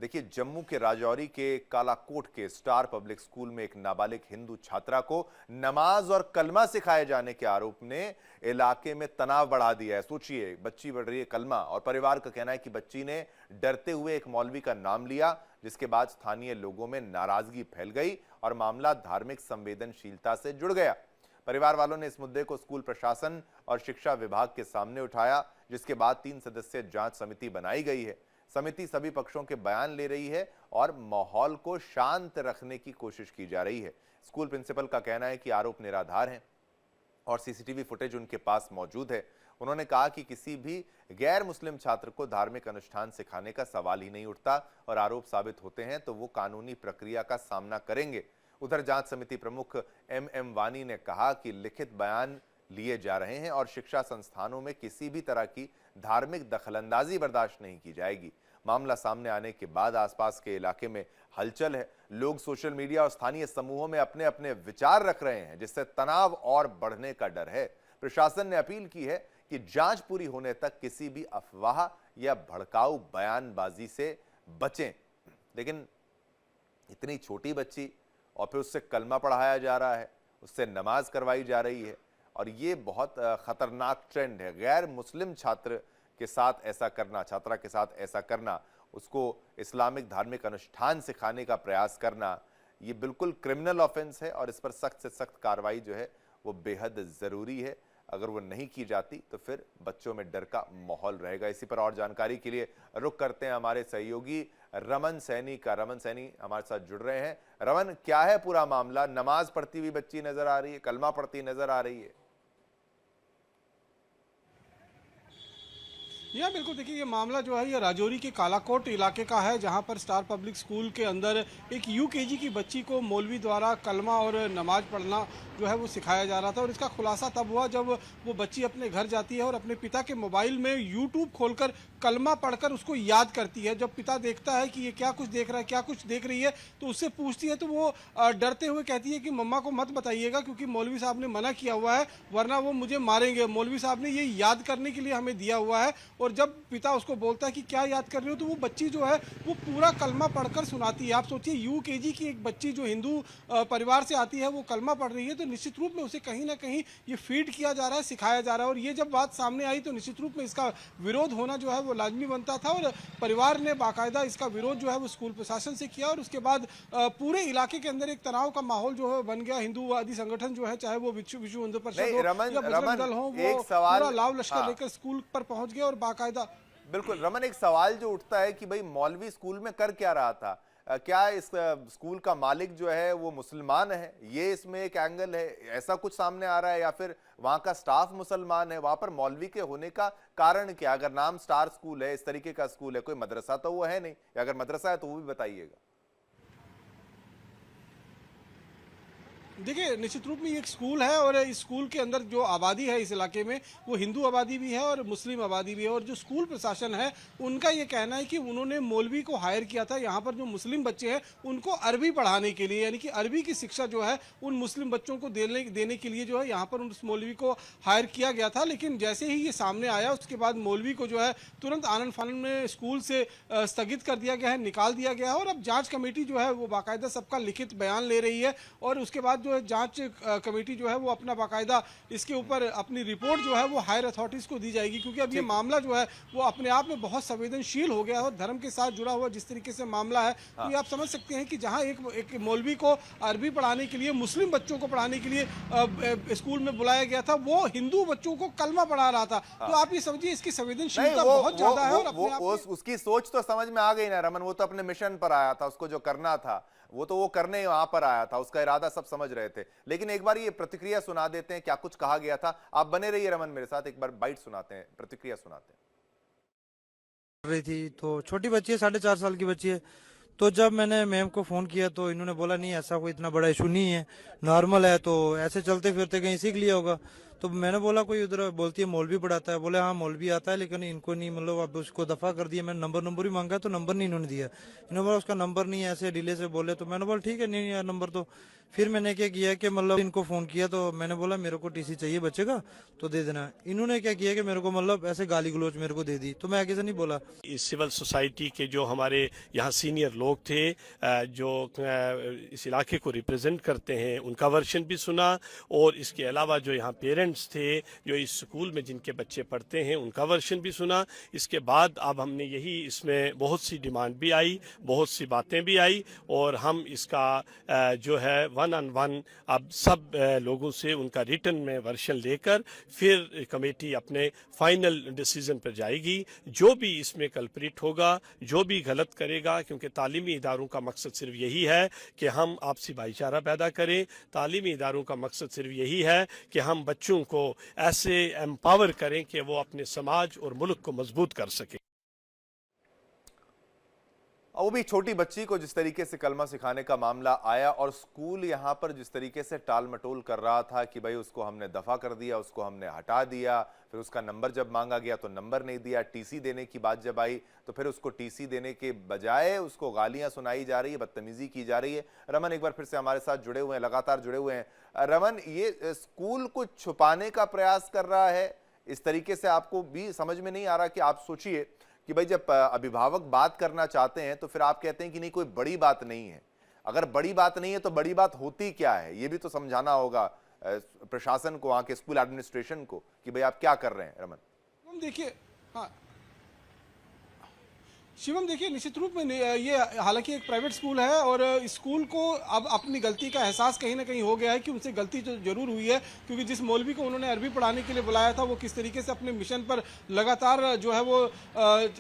देखिए, जम्मू के राजौरी के कालाकोट के स्टार पब्लिक स्कूल में एक नाबालिग हिंदू छात्रा को नमाज और कलमा सिखाए जाने के आरोप ने इलाके में तनाव बढ़ा दिया है। सोचिए, बच्ची पढ़ रही है कलमा और परिवार का कहना है कि बच्ची ने डरते हुए एक मौलवी का नाम लिया, जिसके बाद स्थानीय लोगों में नाराजगी फैल गई और मामला धार्मिक संवेदनशीलता से जुड़ गया। परिवार वालों ने इस मुद्दे को स्कूल प्रशासन और शिक्षा विभाग के सामने उठाया, जिसके बाद 3 सदस्यीय जांच समिति बनाई गई है। समिति सभी पक्षों के बयान ले रही है और माहौल को शांत रखने की कोशिश की जा रही है। स्कूल प्रिंसिपल का कहना है कि आरोप निराधार हैं और सीसीटीवी फुटेज उनके पास मौजूद है। उन्होंने कहा कि किसी भी गैर मुस्लिम छात्र को धार्मिक अनुष्ठान सिखाने का सवाल ही नहीं उठता और आरोप साबित होते हैं तो वो कानूनी प्रक्रिया का सामना करेंगे। उधर जांच समिति प्रमुख एम वानी ने कहा कि लिखित बयान लिए जा रहे हैं और शिक्षा संस्थानों में किसी भी तरह की धार्मिक दखलंदाजी बर्दाश्त नहीं की जाएगी। मामला सामने आने के बाद आसपास के इलाके में हलचल है। लोग सोशल मीडिया और स्थानीय समूहों में अपने अपने विचार रख रहे हैं, जिससे तनाव और बढ़ने का डर है। प्रशासन ने अपील की है कि जांच पूरी होने तक किसी भी अफवाह या भड़काऊ बयानबाजी से बचें। लेकिन इतनी छोटी बच्ची और फिर उससे कलमा पढ़ाया जा रहा है, उससे नमाज करवाई जा रही है और ये बहुत खतरनाक ट्रेंड है। गैर मुस्लिम छात्र के साथ ऐसा करना, छात्रा के साथ ऐसा करना, उसको इस्लामिक धार्मिक अनुष्ठान सिखाने का प्रयास करना, ये बिल्कुल क्रिमिनल ऑफेंस है और इस पर सख्त से सख्त कार्रवाई जो है वो बेहद ज़रूरी है। अगर वो नहीं की जाती तो फिर बच्चों में डर का माहौल रहेगा। इसी पर और जानकारी के लिए रुख करते हैं हमारे सहयोगी रमन सैनी का। रमन सैनी हमारे साथ जुड़ रहे हैं। रमन, क्या है पूरा मामला? नमाज पढ़ती हुई बच्ची नजर आ रही है, कलमा पढ़ती नजर आ रही है। या बिल्कुल, देखिए ये मामला जो है ये राजौरी के कालाकोट इलाके का है, जहां पर स्टार पब्लिक स्कूल के अंदर एक यूकेजी की बच्ची को मौलवी द्वारा कलमा और नमाज पढ़ना जो है वो सिखाया जा रहा था। और इसका खुलासा तब हुआ जब वो बच्ची अपने घर जाती है और अपने पिता के मोबाइल में यूट्यूब खोलकर कलमा पढ़कर उसको याद करती है। जब पिता देखता है कि ये क्या कुछ देख रहा है, क्या कुछ देख रही है, तो उससे पूछती है तो वो डरते हुए कहती है कि मम्मा को मत बताइएगा, क्योंकि मौलवी साहब ने मना किया हुआ है, वरना वो मुझे मारेंगे। मौलवी साहब ने ये याद करने के लिए हमें दिया हुआ है। और जब पिता उसको बोलता है कि क्या याद कर रहे हो, तो वो बच्ची जो है वो पूरा कलमा पढ़कर सुनाती है। आप सोचिए, यूकेजी की एक बच्ची जो हिंदू परिवार से आती है वो कलमा पढ़ रही है, तो निश्चित रूप में उसे कहीं ना कहीं ये फीड किया जा रहा है, सिखाया जा रहा है। और ये जब बात सामने आई तो निश्चित रूप में इसका विरोध होना जो है वो लाजमी बनता था और परिवार ने बाकायदा इसका विरोध जो है वो स्कूल प्रशासन से किया। और उसके बाद पूरे इलाके के अंदर एक तनाव का माहौल जो है बन गया। हिंदूवादी संगठन जो है, चाहे वो विश्व हिंदू परिषद हो या बजरंग दल हो, वो पूरा लाव लश्कर लेकर स्कूल पर पहुंच गए और बाकायदा। बिल्कुल रमन, एक सवाल जो उठता है कि भाई मौलवी स्कूल में कर क्या रहा था? क्या इस स्कूल का मालिक जो है वो मुसलमान है? ये इसमें एक एंगल है, ऐसा कुछ सामने आ रहा है, या फिर वहां का स्टाफ मुसलमान है? वहां पर मौलवी के होने का कारण क्या? अगर नाम स्टार स्कूल है, इस तरीके का स्कूल है, कोई मदरसा तो वो है नहीं, या अगर मदरसा है तो वो भी बताइएगा। देखिए, निश्चित रूप में ये एक स्कूल है और इस स्कूल के अंदर जो आबादी है इस इलाके में वो हिंदू आबादी भी है और मुस्लिम आबादी भी है। और जो स्कूल प्रशासन है उनका ये कहना है कि उन्होंने मौलवी को हायर किया था यहाँ पर जो मुस्लिम बच्चे हैं उनको अरबी पढ़ाने के लिए, यानी कि अरबी की शिक्षा जो है उन मुस्लिम बच्चों को देने के लिए जो है यहाँ पर उस मौलवी को हायर किया गया था। लेकिन जैसे ही ये सामने आया उसके बाद मौलवी को जो है तुरंत आनन फानन में स्कूल से स्थगित कर दिया गया है, निकाल दिया गया है। और अब जाँच कमेटी जो है वो बाकायदा सबका लिखित बयान ले रही है और उसके बाद जांच कमेटी जो है वो अपना बाकायदा इसके ऊपर अपनी रिपोर्ट जो है वो हायर अथॉरिटीज को दी जाएगी। क्योंकि अब ये मामला जो है वो अपने आप में बहुत संवेदनशील हो गया है और धर्म के साथ जुड़ा हुआ जिस तरीके से मामला है, तो ये आप समझ सकते हैं कि जहां एक मौलवी को अरबी पढ़ाने के लिए, मुस्लिम बच्चों को पढ़ाने के लिए स्कूल में बुलाया गया था, वो हिंदू बच्चों को कलमा पढ़ा रहा था। तो आप ये समझिए इसकी संवेदनशीलता बहुत ज्यादा है। और उसकी सोच तो समझ में आ गई ना रमन, वो तो अपने मिशन पर आया था, उसको जो करना था वो तो वो करने वहां पर आया था, उसका इरादा सब समझ रहे थे। लेकिन एक बार ये प्रतिक्रिया सुना देते हैं, क्या कुछ कहा गया था। आप बने रहिए रमन मेरे साथ, एक बार बाइट सुनाते हैं, प्रतिक्रिया सुनाते हैं। रही थी तो छोटी बच्ची है, 4.5 साल की बच्ची है। तो जब मैंने मैम को फ़ोन किया तो इन्होंने बोला नहीं ऐसा कोई इतना बड़ा इशू नहीं है, नॉर्मल है, तो ऐसे चलते फिरते कहीं सीख लिया होगा। तो मैंने बोला कोई उधर बोलती है मौलवी पढ़ाता है, बोले हाँ मौलवी आता है लेकिन इनको नहीं, मतलब अब उसको दफा कर दिया। मैंने नंबर भी मांगा तो नंबर नहीं इन्होंने दिया, इन्होंने बोला उसका नंबर नहीं है, ऐसे डिले से बोले। तो मैंने बोला ठीक है नहीं यार नंबर। तो फिर मैंने क्या किया कि मतलब इनको फोन किया, तो मैंने बोला मेरे को टीसी चाहिए बच्चे का तो दे देना। इन्होंने क्या किया कि मेरे को मतलब ऐसे गाली गलौज मेरे को दे दी, तो मैं आगे से नहीं बोला। इस सिविल सोसाइटी के जो हमारे यहाँ सीनियर लोग थे जो इस इलाके को रिप्रेजेंट करते हैं, उनका वर्शन भी सुना, और इसके अलावा जो यहाँ पेरेंट्स थे जो इस स्कूल में जिनके बच्चे पढ़ते हैं उनका वर्शन भी सुना। इसके बाद अब हमने यही इसमें बहुत सी डिमांड भी आई, बहुत सी बातें भी आई, और हम इसका जो है 1-on-1 अब सब लोगों से उनका रिटर्न में वर्शन लेकर फिर कमेटी अपने फाइनल डिसीजन पर जाएगी। जो भी इसमें कल्प्रिट होगा, जो भी गलत करेगा, क्योंकि तालीमी इदारों का मकसद सिर्फ यही है कि हम आपसी भाईचारा पैदा करें, तालीमी इदारों का मकसद सिर्फ यही है कि हम बच्चों को ऐसे एम्पावर करें कि वो अपने समाज और मुल्क को मजबूत कर सकें। वो भी छोटी बच्ची को जिस तरीके से कलमा सिखाने का मामला आया और स्कूल यहां पर जिस तरीके से टाल मटोल कर रहा था कि भाई उसको हमने दफा कर दिया, उसको हमने हटा दिया, फिर उसका नंबर जब मांगा गया तो नंबर नहीं दिया, टीसी देने की बात जब आई तो फिर उसको टीसी देने के बजाय उसको गालियां सुनाई जा रही है, बदतमीजी की जा रही है। रमन एक बार फिर से हमारे साथ जुड़े हुए हैं, लगातार जुड़े हुए हैं। रमन, ये स्कूल को छुपाने का प्रयास कर रहा है इस तरीके से? आपको भी समझ में नहीं आ रहा कि आप सोचिए कि भाई जब अभिभावक बात करना चाहते हैं तो फिर आप कहते हैं कि नहीं कोई बड़ी बात नहीं है। अगर बड़ी बात नहीं है तो बड़ी बात होती क्या है, ये भी तो समझाना होगा प्रशासन को, वहां के स्कूल एडमिनिस्ट्रेशन को कि भाई आप क्या कर रहे हैं। रमन देखिए, हाँ शिवम, देखिए निश्चित रूप में ये हालांकि एक प्राइवेट स्कूल है और स्कूल को अब अपनी गलती का एहसास कहीं ना कहीं हो गया है कि उनसे गलती तो जरूर हुई है, क्योंकि जिस मौलवी को उन्होंने अरबी पढ़ाने के लिए बुलाया था वो किस तरीके से अपने मिशन पर लगातार जो है वो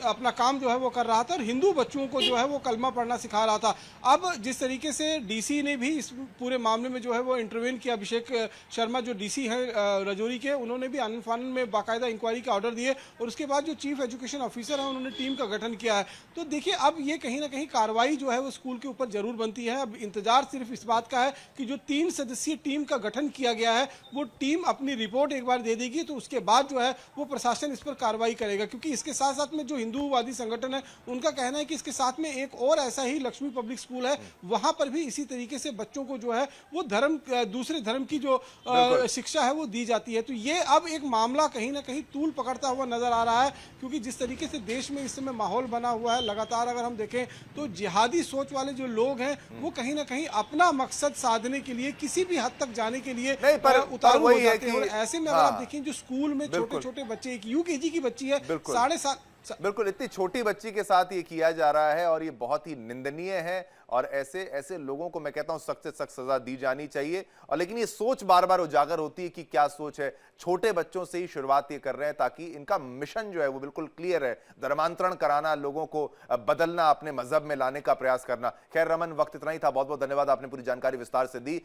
अपना काम जो है वो कर रहा था और हिंदू बच्चों को जो है वो कलमा पढ़ना सिखा रहा था। अब जिस तरीके से डीसी ने भी इस पूरे मामले में जो है वो इंटरवेन किया, अभिषेक शर्मा जो डीसी हैं राजौरी के, उन्होंने भी आनन फानन में बाकायदा इंक्वायरी का ऑर्डर दिए और उसके बाद जो चीफ एजुकेशन ऑफिसर है उन्होंने टीम का गठन किया है। तो देखिए अब ये कहीं ना कहीं कार्रवाई जो है वो स्कूल के ऊपर जरूर बनती है। अब इंतजार सिर्फ इस बात का है कि जो 3 सदस्यीय टीम का गठन किया गया है वो टीम अपनी रिपोर्ट एक बार दे देगी तो उसके बाद जो है वो प्रशासन इस पर कार्रवाई करेगा, क्योंकि इसके साथ साथ में जो हिंदूवादी संगठन है उनका कहना है कि इसके साथ में एक और ऐसा ही लक्ष्मी पब्लिक स्कूल है, वहां पर भी इसी तरीके से बच्चों को जो है वो दूसरे धर्म की जो शिक्षा है वो दी जाती है। तो ये अब एक मामला कहीं ना कहीं तूल पकड़ता हुआ नजर आ रहा है, क्योंकि जिस तरीके से देश में इस समय माहौल बना हुआ है, लगातार अगर हम देखें तो जिहादी सोच वाले जो लोग हैं वो कहीं ना कहीं अपना मकसद साधने के लिए किसी भी हद तक जाने के लिए उतारू हो जाते हैं। और ऐसे में अगर आप देखें जो स्कूल में छोटे छोटे बच्चे, एक यूकेजी की बच्ची है 7.5, बिल्कुल इतनी छोटी बच्ची के साथ ये किया जा रहा है और ये बहुत ही निंदनीय है और ऐसे ऐसे लोगों को मैं कहता हूं सख्त से सख्त सजा दी जानी चाहिए। और लेकिन ये सोच बार बार उजागर होती है कि क्या सोच है, छोटे बच्चों से ही शुरुआत ये कर रहे हैं ताकि इनका मिशन जो है वो बिल्कुल क्लियर है, धर्मांतरण कराना, लोगों को बदलना, अपने मजहब में लाने का प्रयास करना। खैर रमन, वक्त इतना ही था, बहुत बहुत धन्यवाद, आपने पूरी जानकारी विस्तार से दी।